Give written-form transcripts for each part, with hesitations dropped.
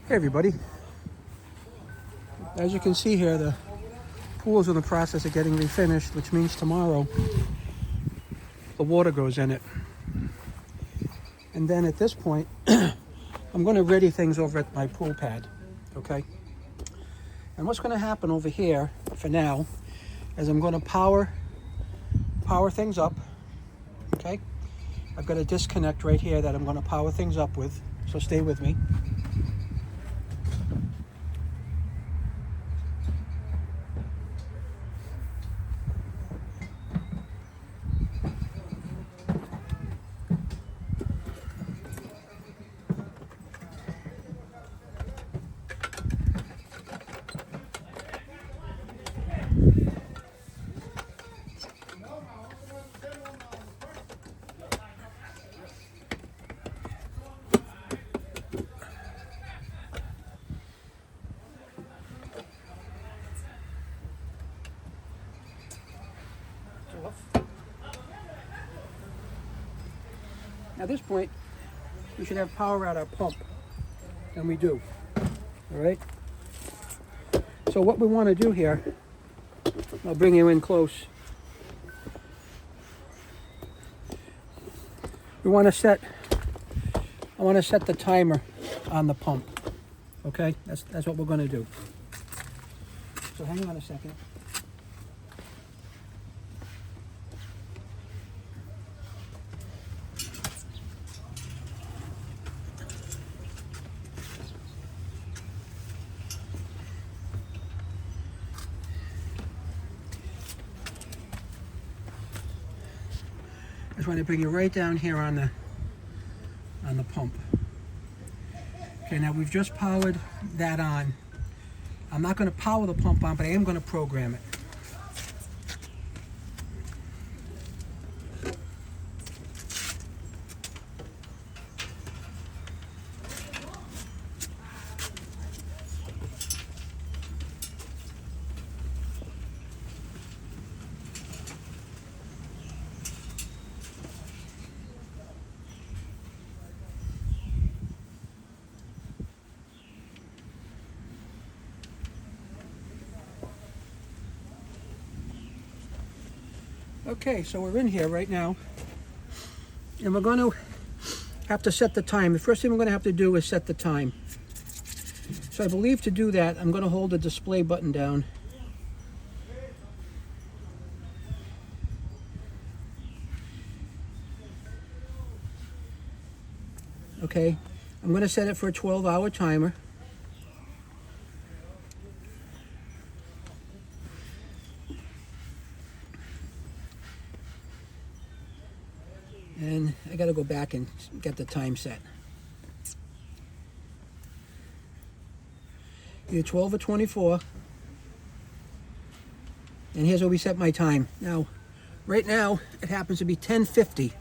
Hey everybody, as you can see here, the pool is in the process of getting refinished, which means tomorrow the water goes in it. And then at this point, I'm going to ready things over at my pool pad, okay? And what's going to happen over here for now is I'm going to power things up, okay? I've got a disconnect right here that I'm going to power things up with, so stay with me. At this point, we should have power at our pump, and we do, all right? So what we want to do here, I'll bring you in close. I want to set the timer on the pump, okay? That's what we're going to do. So hang on a second. I just want to bring you right down here on the pump. Okay, now we've just powered that on. I'm not going to power the pump on, but I am going to program it. Okay, so we're in here right now, and we're going to have to set the time. The first thing we're going to have to do is set the time. So I believe to do that, I'm going to hold the display button down. Okay, I'm going to set it for a 12-hour timer. And I got to go back and get the time set. Either 12 or 24. And here's where we set my time. Now, right now, it happens to be 10:50.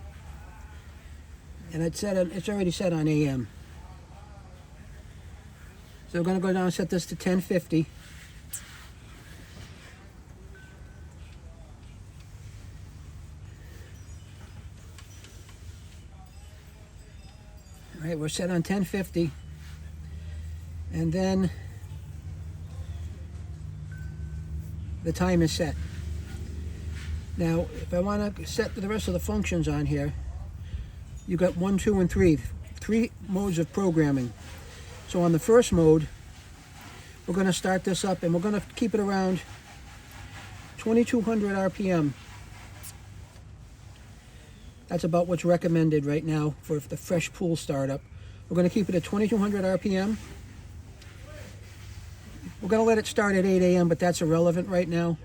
And it's already set on AM. So we're going to go down and set this to 10:50. All right, we're set on 10:50, and then the time is set. Now, if I want to set the rest of the functions on here, you got 1, 2, and 3 modes of programming. So on the first mode, we're going to start this up, and we're going to keep it around 2200 RPM. That's about what's recommended right now for the fresh pool startup. We're going to keep it at 2200 RPM. We're going to let it start at 8 a.m., but that's irrelevant right now.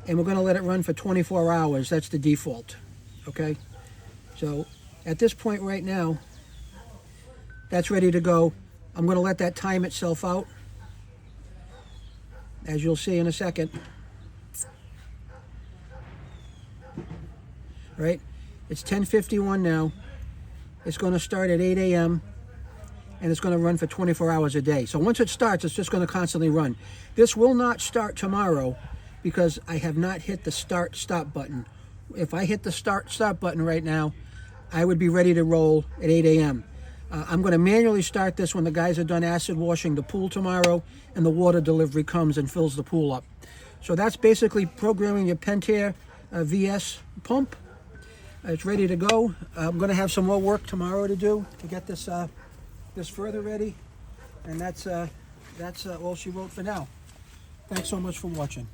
And we're going to let it run for 24 hours. That's the default. Okay? So at this point right now, that's ready to go. I'm going to let that time itself out, as you'll see in a second. Right? It's 10:51 now. It's going to start at 8 a.m. and it's going to run for 24 hours a day. So once it starts, it's just going to constantly run. This will not start tomorrow because I have not hit the start-stop button. If I hit the start-stop button right now, I would be ready to roll at 8 a.m. I'm going to manually start this when the guys are done acid washing the pool tomorrow and the water delivery comes and fills the pool up. So that's basically programming your Pentair VS pump. It's ready to go. I'm going to have some more work tomorrow to do to get this this further ready. And that's all she wrote for now. Thanks so much for watching.